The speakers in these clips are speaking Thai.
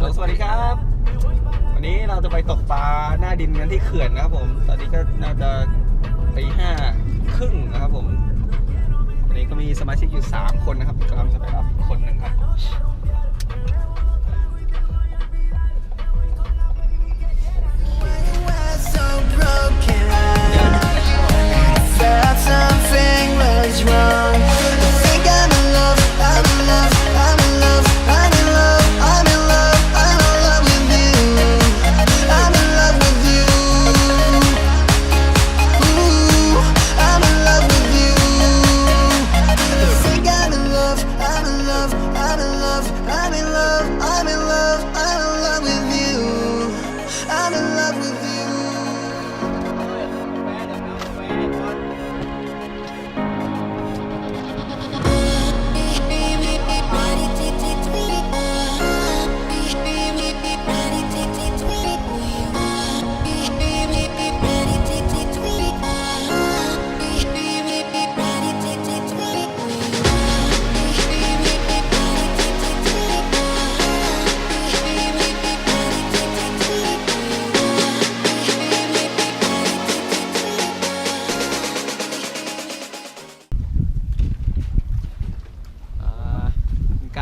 สวัสดีครับวันนี้เราจะไปตกปลาหน้าดินกันที่เขื่อนนะครับผมตอนนี้ก็น่าจะตี 5:30นะครับผมวันนี้ก็มีสมาชิกอยู่3คนนะครับกำลังจะไปรับคนหนึ่งครับ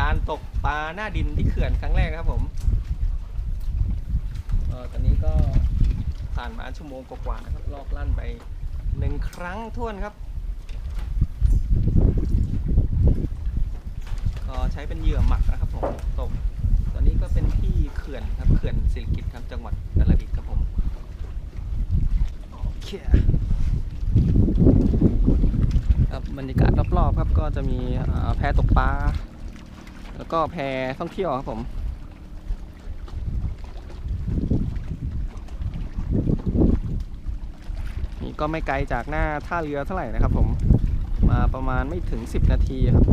การตกปลาหน้าดินที่เขื่อนครั้งแรกครับผมตอนนี้ก็ผ่านมาชั่วโมงกว่าๆนะครับลอกลั่นไป1 ครั้งท้วนครับก็ใช้เป็นเหยื่อหมักนะครับผมตกตอนนี้ก็เป็นที่เขื่อนครับเขื่อนสิริกิติ์ครับจังหวัดอุตรดิตถ์ครับผมโอเคครับบรรยากาศรอบๆครับก็จะมีแพตกปลาแล้วก็แพท่องเที่ยวครับผมนี่ก็ไม่ไกลจากหน้าท่าเรือเท่าไหร่นะครับผมมาประมาณไม่ถึง10 นาทีครับ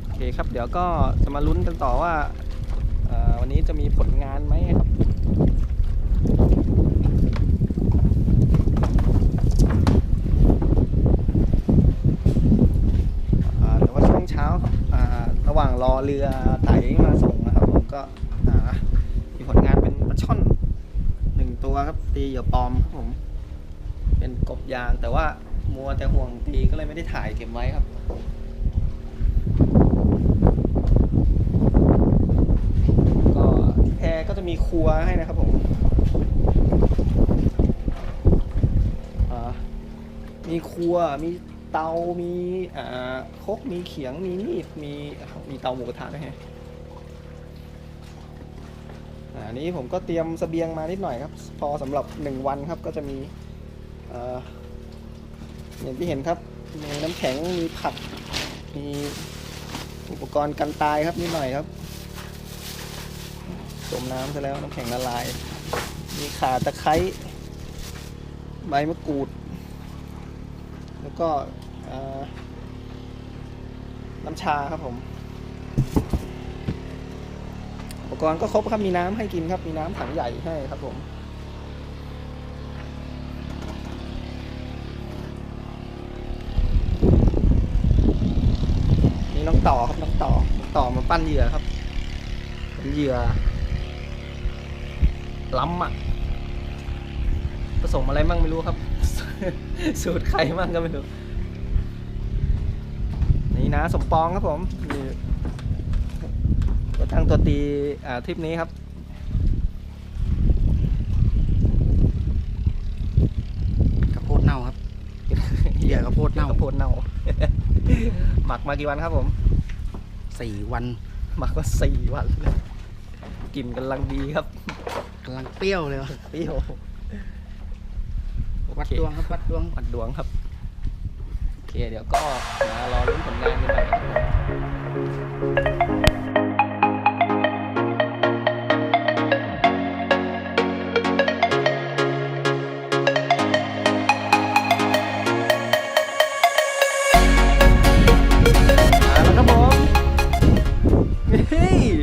โอเคครับเดี๋ยวก็จะมาลุ้นกันต่อว่าวันนี้จะมีผลงานไหมครับระหว่างรอเรือไต่มาส่งนะครับผมก็มีผลงานเป็นปลาช่อน1 ตัวครับตีเหยื่อปลอมครับผมเป็นกบยางแต่ว่ามัวแต่ห่วงตีก็เลยไม่ได้ถ่ายเก็บไว้ครับก็ที่แพก็จะมีครัวให้นะครับผมมีครัวมีเตามีครกมีเขียงมีมีดมีเตาหมูกระทะด้วยฮะอันนี้ผมก็เตรียมเสบียงมานิดหน่อยครับพอสำหรับ1 วันครับก็จะมีอย่างที่เห็นครับมีน้ำแข็งมีผักมีอุปกรณ์กันตายครับนิดหน่อยครับจมน้ำซะแล้วน้ำแข็งละลายมีข่าตะไคร้ใบมะกรูดแล้วก็น้ำชาครับผมอุปกรณ์ก็ครบครับมีน้ำให้กินครับมีน้ำถังใหญ่ให้ครับผมนี่น้องต่อครับน้องต่อมาปั้นเหยื่อครับเป็นเหยื่อล้ำอ่ะผสมอะไรมั่งไม่รู้ครับ สูตรไข่มั่งก็ไม่รู้นี่นะสมปองครับผมนี่ตัวตั้งตัวตีทริปนี้ครับข้าวโพดเน่าครับเหยื่อข้าวโพดเน่าหมักมากี่วันครับผม4 วันหมักก็4 วันกลิ่นกำลังดีครับกำลังเปรี้ยวเลยเปรี้ยววัดดวงครับวัดดวงครับโอเคเดี๋ยวก็มารอลุ้นผลงานกันหน่อยครับ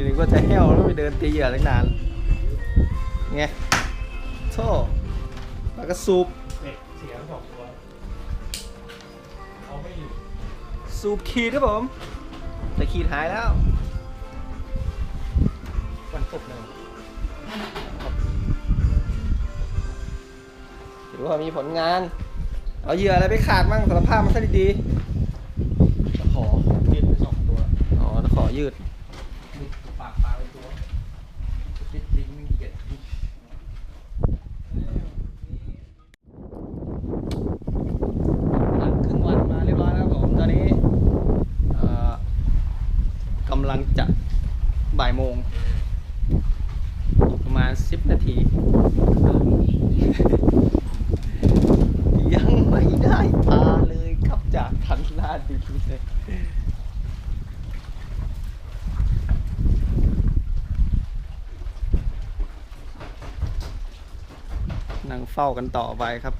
นึกว่าจะแห้วแล้วไปเดินตีเหยื่อตั้งนานไงโธ่แล้วก็ซูปเสียง2 ตัวเอาไม่อยู่ สูบขีดครับผมแต่ขีดหายแล้ว วันตกเลย ถือว่ามีผลงาน เอาเหยื่ออะไรไปขาดมั่งสารภาพมันซะดี ตะขอยืดไป2 ตัว ๆอ๋อตะขอยืด ปากปลาไปตัวติดลิงไม่เหยียด หลังครึ่งวันมาเรียบร้อยแล้วครับผมตอนนี้กำลังจะบ่ายโมงอีกประมาณ10 นาที ยังไม่ได้ปลาเลยครับจากทางลาดดินเลยนั่งเฝ้ากันต่อไปครับ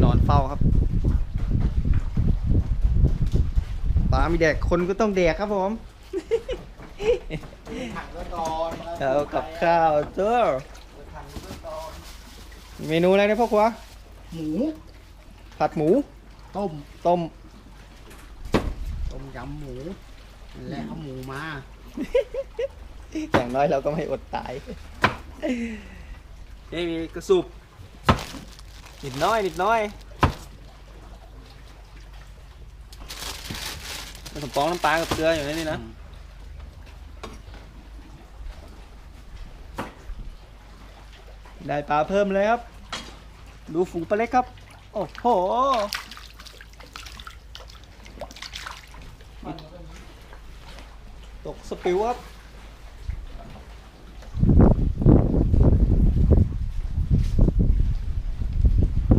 นอนเฝ้าครับปลามีแดกคนก็ต้องแดกครับผม ถังก็ตอน เอากับข้าวเจ้า ถังก็ตอน เมนูอะไรนะพ่อครัว หมู ผัดหมู ต้ม ต้ม ยำหมูและเอาหมูมา อย่างน้อยเราก็ไม่อดตายนี่มีกระสุบนิดน้อยขนมปองน้ำปลากับเกลืออยู่ในนี้นะ ได้ปลาเพิ่มเลยครับ ดูฝูงปลาเล็กครับ โอ้โห ตกสปิวครับ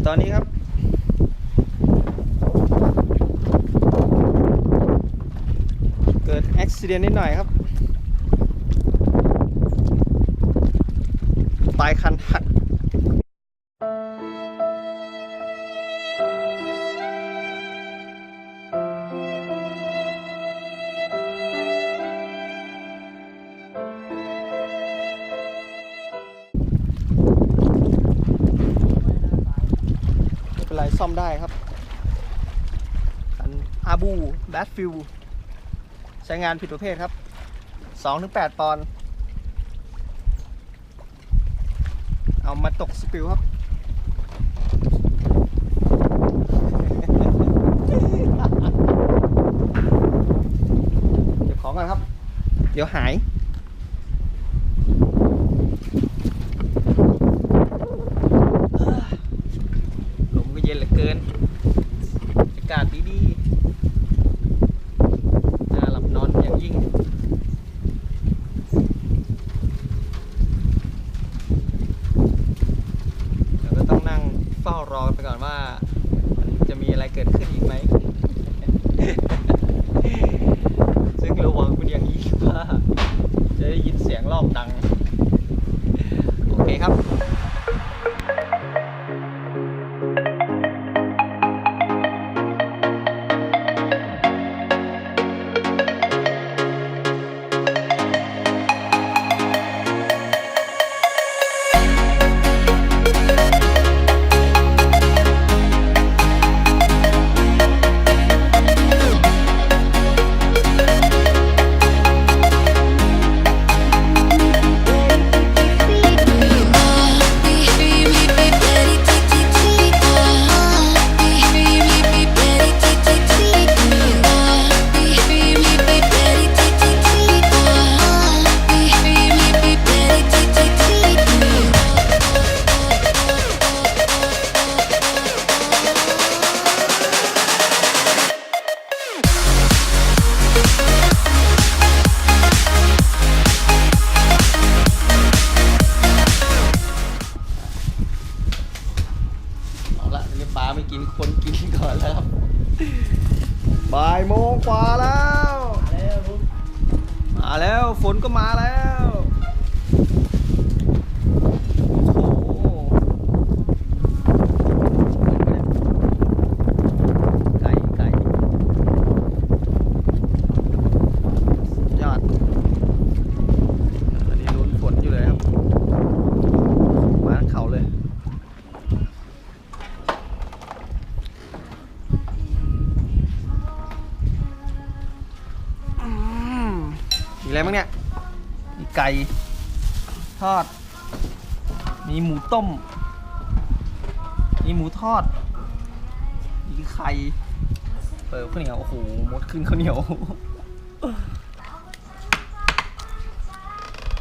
ตอนนี้ครับ เกิดอุบิเหตุนิดหน่อยครับ ปลายคันหัก ไม่เป็นไรซ่อมได้ครับคันอาบูแบทฟิลใช้งานผิดประเภทครับ 2-8 ปอนด์เอามาตกสปิวครับ เก็บของก่อนครับ เดี๋ยวหาย ลมก็เย็นเหลือเกิน อากาศดีๆน่าหลับนอนอย่างยิ่ง เดี๋ยวก็ต้องนั่งเฝ้ารอไปก่อนว่ามันจะมีอะไรเกิดขึ้นอีกไหม ซึ่งระวังคุณอย่างยิ่งว่าจะได้ยินเสียงรอบดัง โอเคครับ เอาละนี่ปลาไม่กินคนกินก่อนแล้วครับ บ่ายโมงกว่าแล้ว มาแล้วฝนก็มาแล้วโอ้โหไก่ยอดอันนี้ลุ้นฝนอยู่เลยครับ มาทั้งเขาเลย ต อะไรบ้างเนี่ยมีไก่ทอดมีหมูต้มมีหมูทอดมีไข่เปิดข้าวเหนียวโอ้โหมดขึ้นข้าวเหนียว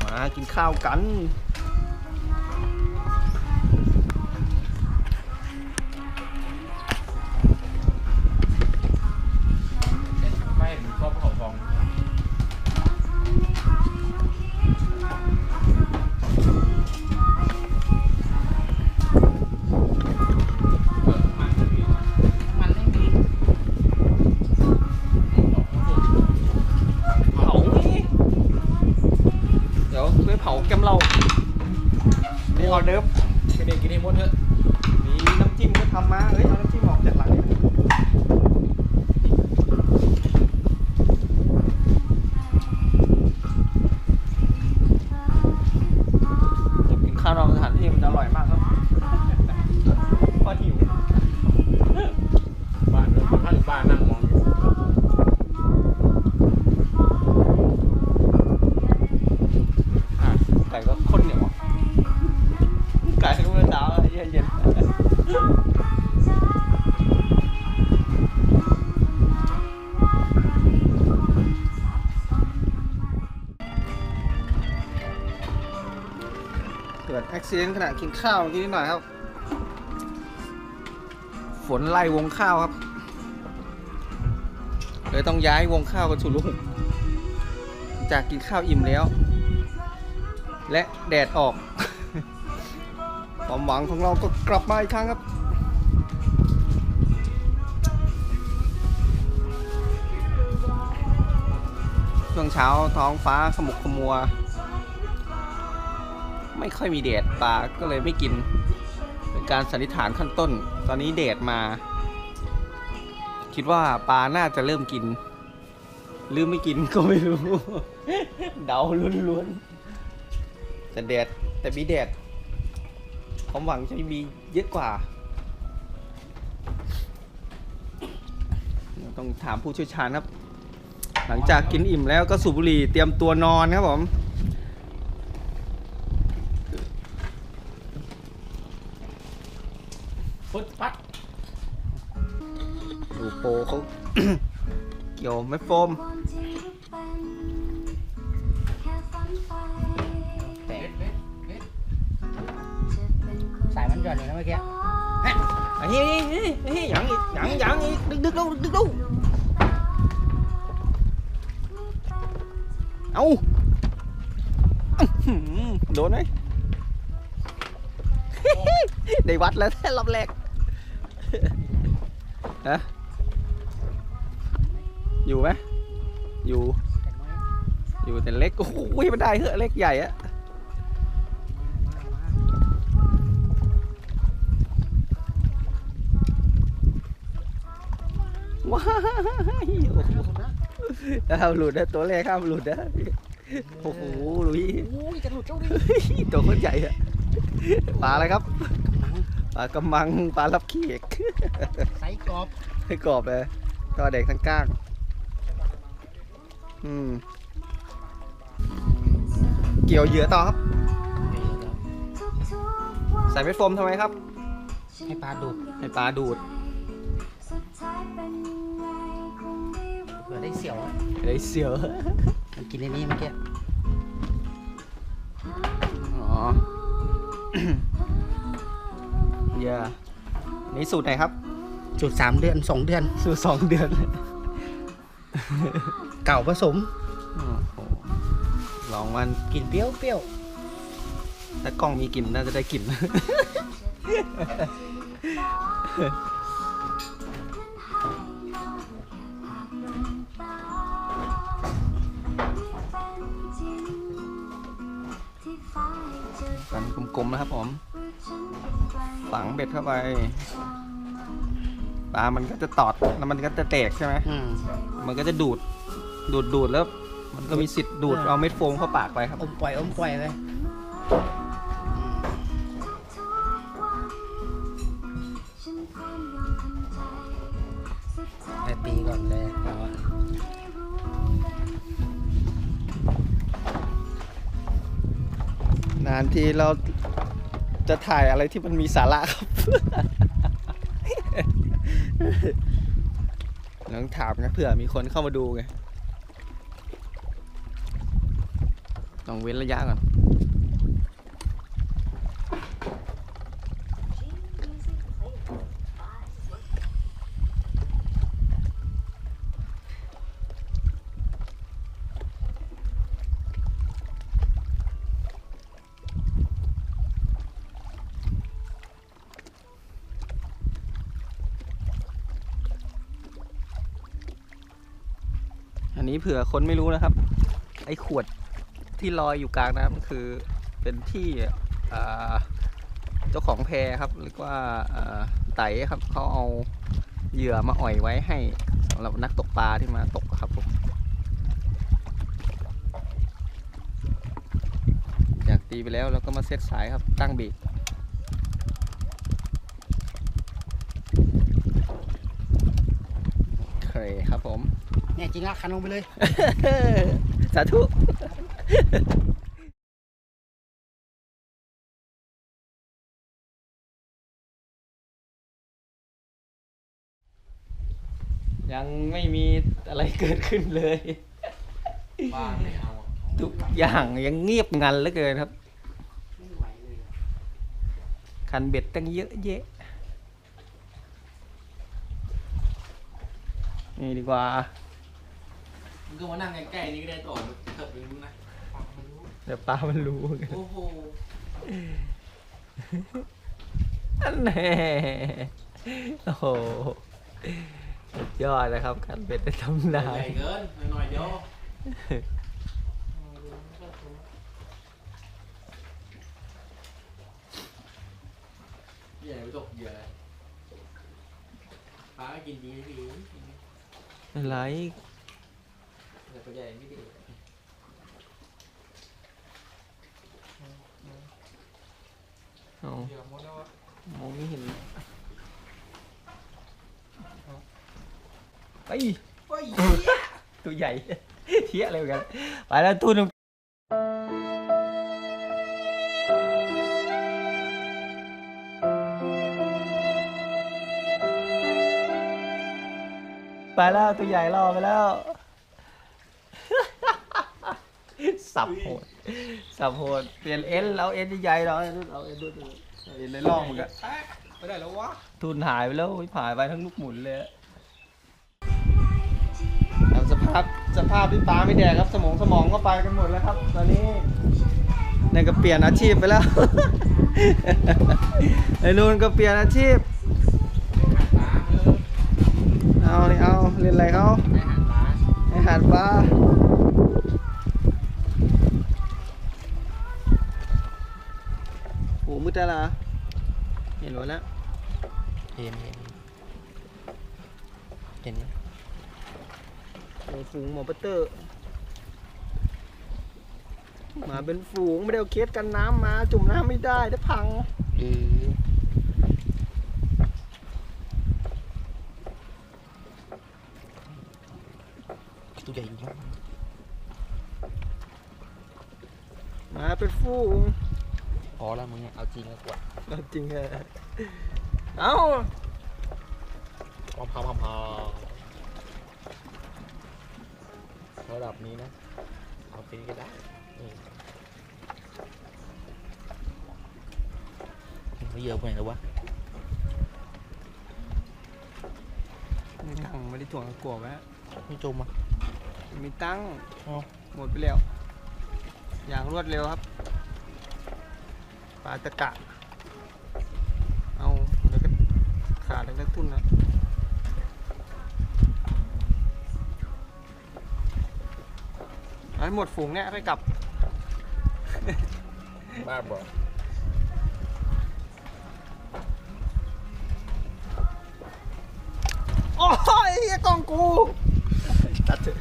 มากินข้าวกันไม่เห็นชอบเขาฟองมันไม่มีเผาเดี๋ยวไปเผาแก้มเรานี่ออเดิร์ฟ กินเองกินให้หมดเถอะ มีน้ำจิ้มก็ทำมาเฮ้ยเอาน้ำจิ้มออกจากหลังนี่กินข้าวนอกสถานที่มันจะอร่อยมากครับพอหิว บ้านเนอะคนข้างบ้านนั่งมองอยู่ ไก่ก็ข้นเหนียวไก่ก็เมื่อเช้าเย็นเกิดอุบิเหตุขณะกินข้าวเมื่อกี้นิดหน่อยครับฝนไล่วงข้าวครับเลยต้องย้ายวงข้าวกันสู่ลูกจากกินข้าวอิ่มแล้วและแดดออก ความหวังของเราก็กลับมาอีกครั้งครับช่วงเช้าท้องฟ้าขมุกขมัวไม่ค่อยมีแดดปลาก็เลยไม่กินเป็นการสันนิษฐานขั้นต้นตอนนี้แดดมา คิดว่าปลาน่าจะเริ่มกินหรือไม่กินก็ไม่รู้ เดาล้วนๆแต่แดดแต่มีแดดความหวังจะมีเยอะกว่าต้องถามผู้เชี่ยวชาญครับหลังจากกินอิ่มแล้วก็สูบบุหรี่เตรียมตัวนอนครับผมฟุตปัด ดูโปรเขา เกี่ยวไม่โฟม เบ็ดเบ็ดเบ็ด สายมันหย่อนอยู่นะเมื่อกี้ ไอ้เฮ้ยยังอีกยังอีกดึกดูเอาโดนไหม ได้วัดแล้วแค่รอบแรกฮะอยู่ไหมอยู่แต่เล็กโอ้โหมันได้เหอะเล็กใหญ่อะว้ายโอ้โหห้ามหลุดนะตัวแรกห้ามหลุดนะโอ้โหลุย โอ้ยจะหลุดเจ้าดิ ตัวคนใหญ่อะปลาอะไรครับปลากระมังปลาลับเขียก ไซกรอบ ให้กรอบเลยตัวเด็กทั้งก้างเกี่ยวเหยื่อต่อครับใส่เม็ดโฟมทำไมครับ ให้ปลาดูด ให้ปลาดูด เผื่อได้เสียว ได้เสียว มันกินในนี้เมื่อกี้ อ๋อ เหยื่อนี่สูตรไหนครับ จุด3 เดือน 2 เดือน สูตร2 เดือน เก่าผสม โอ้โหลองมัน กลิ่นเปรี้ยวเปรี้ยว ถ้ากล้องมีกลิ่นน่าจะได้กลิ่น กันกลมๆนะครับผมฝังเบ็ดเข้าไปปลามันก็จะตอดแล้วมันก็จะแตกใช่ไหมมันก็จะดูดแล้วมันก็มีสิทธิ์ดูดเอาเม็ดโฟมเข้าปากไปครับ อมปล่อยเลยไปตีก่อนเลยเอาอะ านๆทีเราจะถ่ายอะไรที่มันมีสาระครับ ลองถามนะเผื่อมีคนเข้ามาดูไงต้องเว้นระยะก่อน อันนี้เผื่อคนไม่รู้นะครับ ไอ้ขวดที่ลอยอยู่กลางน้ำคือเป็นที่เจ้าของแพครับหรือว่าไต่ครับเขาเอาเหยื่อมาอ่อยไว้ให้สำหรับนักตกปลาที่มาตกครับผมอยากตีไปแล้วก็มาเซตสายครับตั้งเบรกโอเคครับผม เนี่ยจริงละคันลงไปเลย สาธุ ยังไม่มีอะไรเกิดขึ้นเลย บ้านไม่เอาอะ ทุกอย่างยังเงียบงันเหลือเกินครับ ไม่ไหวเลย คันเบ็ดตั้งเยอะแยะนี่ดีกว่า มึงก็มานั่งใกล้ๆนี่ก็ได้ต่อเถิบไปนู้นนะ เดี๋ยวปลามันรู้ โอ้โห อันแน่โอ้โหสุดยอดนะครับคันเบ็ดได้ทำได้ ใหญ่เกินหน่อยๆเดียวใหญ่ไปตกเหยื่อเลยปลาก็กินดีพี่ อะไร แต่ตัวใหญ่ไม่ดี เอา เหยื่อหมดแล้ววะ มองไม่เห็นไป เฮ้ย ตัวใหญ่ เที่ยอะไรเหมือนกันไปแล้วทุ่นไปแล้วตัวใหญ่ล่อไปแล้ว สับโหดสับโหดเปลี่ยนเอ็นเอาเอ็นใหญ่ๆหน่อยเอาเอ็นด้วยเอ็นในร่องมันก็ ไม่ได้แล้ววะ ทุนหายไปแล้วหายไปทั้งลูกหมุนเลยแล้วสภาพที่ปลาไม่แดกครับสมองก็ไปกันหมดแล้วครับ ตอนนี้นี่ก็เปลี่ยนอาชีพไปแล้ว ไอ้นู่นก็เปลี่ยนอาชีพ เอานี่เอาเล่นอะไรเขาให้หาดปลาโหมืดแล้วล่ะเห็นหมดแล้ว เห็นไหม โอ้ฝูงหมอปัตเตอร์มาเป็นฝูงไม่ได้เอาเคสกันน้ำมาจุ่มน้ำไม่ได้ได้พังตัวใหญ่อยู่มาก มาเป็นฝูง พอแล้วมึงเอาจริงแล้วกว่า เอาจริงอะเอ้า พอระดับนี้นะเอาไปก็ได้ไม่เยอะไปไหนแล้ววะ ไม่ตังไม่ได้ถ่วงกลัวไว้ ไม่จมอ่ะ มีตัง อ๋อ หมดไปแล้ว อย่างรวดเร็วครับปลาตะกะเอาแล้วก็ขาดแล้วก็ทุ่นนะไอ้หมดฝูงเนี่ยไปกลับ บ้าบ่ โอ้ยไอ้กองกูตัดเถอะ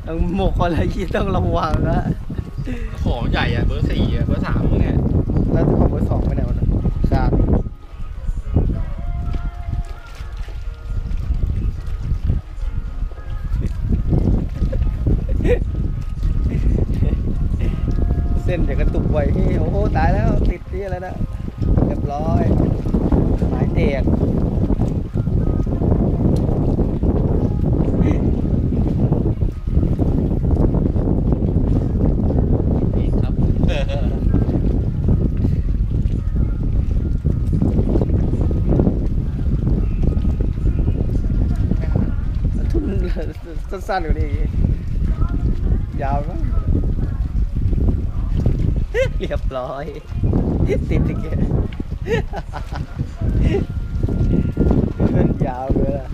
ต้องหมกอะไรที่ต้องระวังนะ ของใหญ่อ่ะเบอร์ 4อ่ะเบอร์ 3มึงเนี่ย แล้วของเบอร์ 2ไปไหนวะขาด เอกครับ ทุ่น สั้นๆกว่านี้อีกยาวมากเรียบร้อยติดติเกตมันยาวเลยล่ะ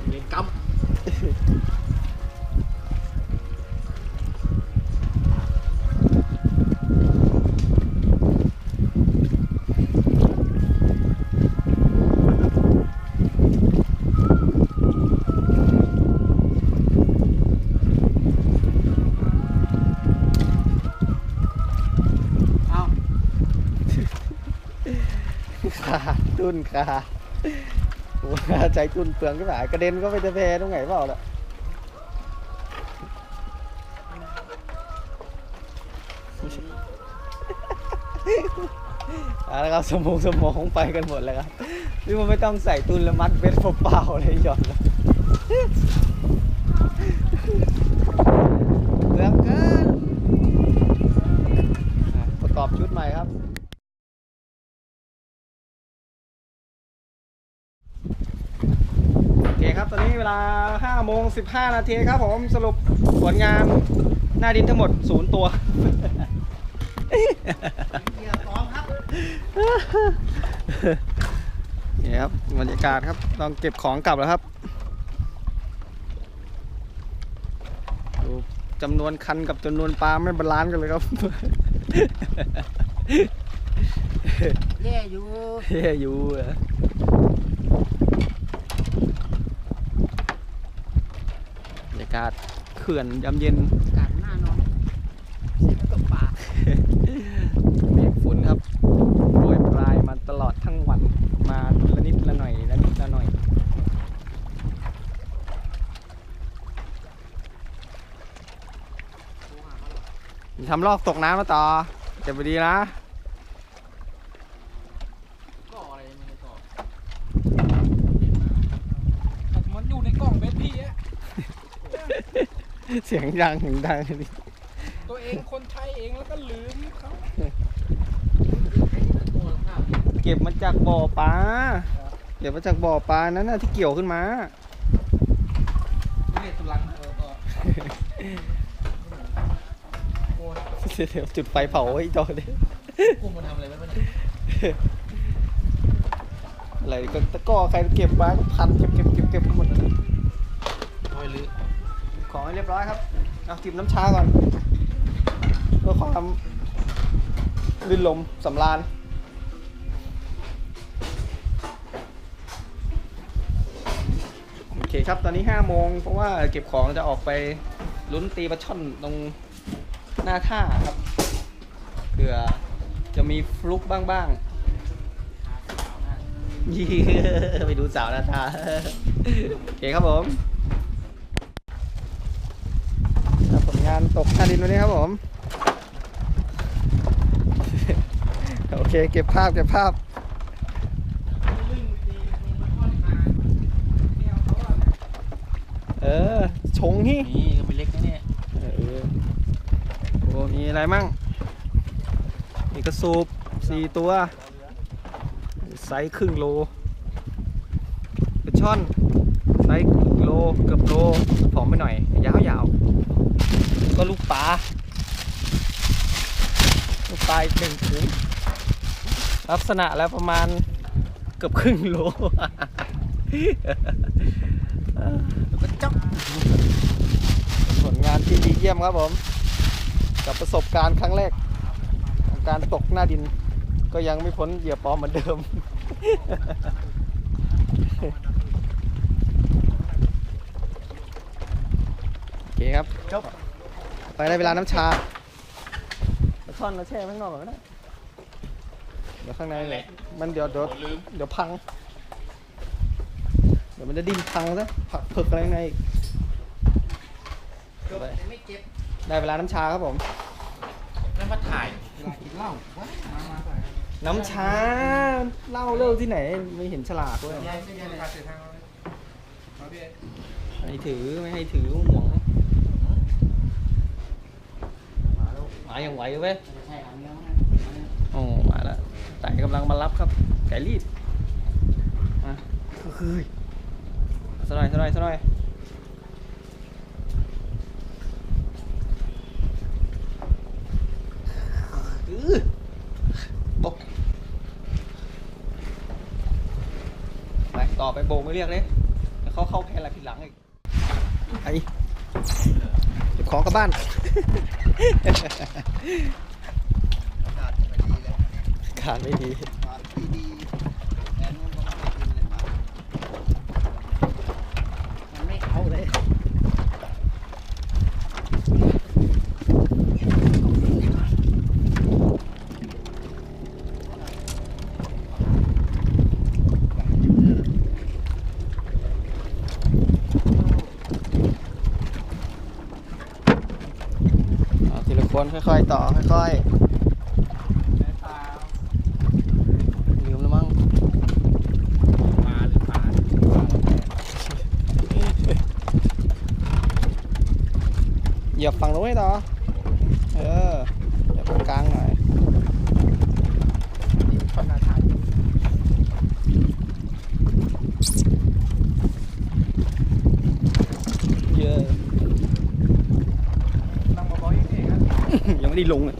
เล่นกั๊ม เอา ขาดตุ้นขาดโอ้ใจตุ้นเปลืองก็หายกระเด็นก็ไปจะแพ้ตรงไหนเปล่าล่ะแล้วครับสมองไปกันหมดเลยครับนี่มันไม่ต้องใส่ตุ้นแล้วมัดเบ็ดเปล่าๆเลยหย่อนเลยเปลืองเกินประกอบชุดใหม่ครับโอเคครับตอนนี้เวลา 5:15 นาทีครับผมสรุปผลงานหน้าดินทั้งหมด0 ตัว เหยื่อปลอมครับ นี่ครับบรรยากาศครับต้องเก็บของกลับแล้วครับดูจำนวนคันกับจำนวนปลาไม่บาลานซ์กันเลยครับ แย่อยู่ เฮ้ยอยู่อะบรรยากาศเขื่อนยามเย็น การหน้านอนเสียงตกปลา เมฆฝนครับโปรยปลายมาตลอดทั้งวันมาละนิดละหน่อยละนิดละหน่อยทำลอกตกน้ำมาต่อเก็บไปดีนะ ก็อะไรมันก็มันอยู่ในกล่องเบสพี่อะ เสียงดังดิ ตัวเองคนไทยเองแล้วก็ลืมเขา เก็บมาจากบ่อปลาเก็บมาจากบ่อปลานั้นนะที่เกี่ยวขึ้นมา ไม่ได้ตุลังก็โอ้ย เดี๋ยวจุดไฟเผาไว้จอดิ กูมาทำอะไรไว้บ้างเนี่ย อะไรก็ตะก้อใครเก็บมาพันเก็บหมดเลย โอ้ยลือ ของให้เรียบร้อยครับเอาจิบน้ำชาก่อนเพื่อความลื่นลมสำราญโอเคครับตอนนี้5 โมงเพราะว่าเก็บของจะออกไปลุ้นตีปลาช่อนตรงหน้าท่าครับเผื่อจะมีฟลุกบ้างยี่ ไปดูสาวหน้าท่าโอเคครับผมผลงานตกหน้าดินวันนี้ครับผม โอเคเก็บภาพชงนี่ นี่ก็เป็นเล็กนะเนี่ย โอ้มีอะไรมั่งมีกระสูบ4 ตัวไซส์ครึ่งโลกระช่อนไซส์โลเกือบโลผอมไปหน่อยยาวก็ลูกปลาอีก1 ถุงลักษณะแล้วประมาณเกือบครึ่งโล แล้วก็จับ ผลงานที่ดีเยี่ยมครับผมกับประสบการณ์ครั้งแรกของการตกหน้าดินก็ยังไม่พ้นเหยื่อปลอมเหมือนเดิม โอเคครับ จบ ไปได้เวลาน้ำชาปลาช่อนเราแช่ไว้ข้างนอกก่อนก็ได้เดี๋ยวข้างในเลยมันเดี๋ยวพัง เดี๋ยวมันจะดิ้นพังซะผักเผือกอะไรข้างในอีก ไม่เจ็บ ได้เวลาน้ำชาครับผม แล้วมาถ่ายเวลากินเหล้ามาใส่ น้ำชาเหล้าเลิกที่ไหนไม่เห็นฉลากด้วย ยายไม่ยายถ่ายเสร็จทางเราเลยมาพี่ ไม่ให้ถือไม่ให้ถือห่วงมาอย่างไหวเว้ย ใช่อันนี้ โอ้มาแล้วไต่กำลังมารับครับไก่รีดมาเฮ้ยสบายสบายสบายบกไปต่อไปโบกไม่เรียกเลยแล้วเขาเข้าแค่อะไรผิดหลังอีกไอเก็บของกลับบ้าน ขาดไม่ดี มันไม่เอาเลย เอาทีละคนค่อยๆต่อค่อย แม่ตา ๆลืมแล้วมั้ง ปลาหรือปลา เหยียบฝั่งนู้นให้ต่อเออเหยียบตรงกลางหน่อย คนละทาง เยอะ นั่งเบาๆอย่างนี้ครับ ยังไม่ได้ลงเลย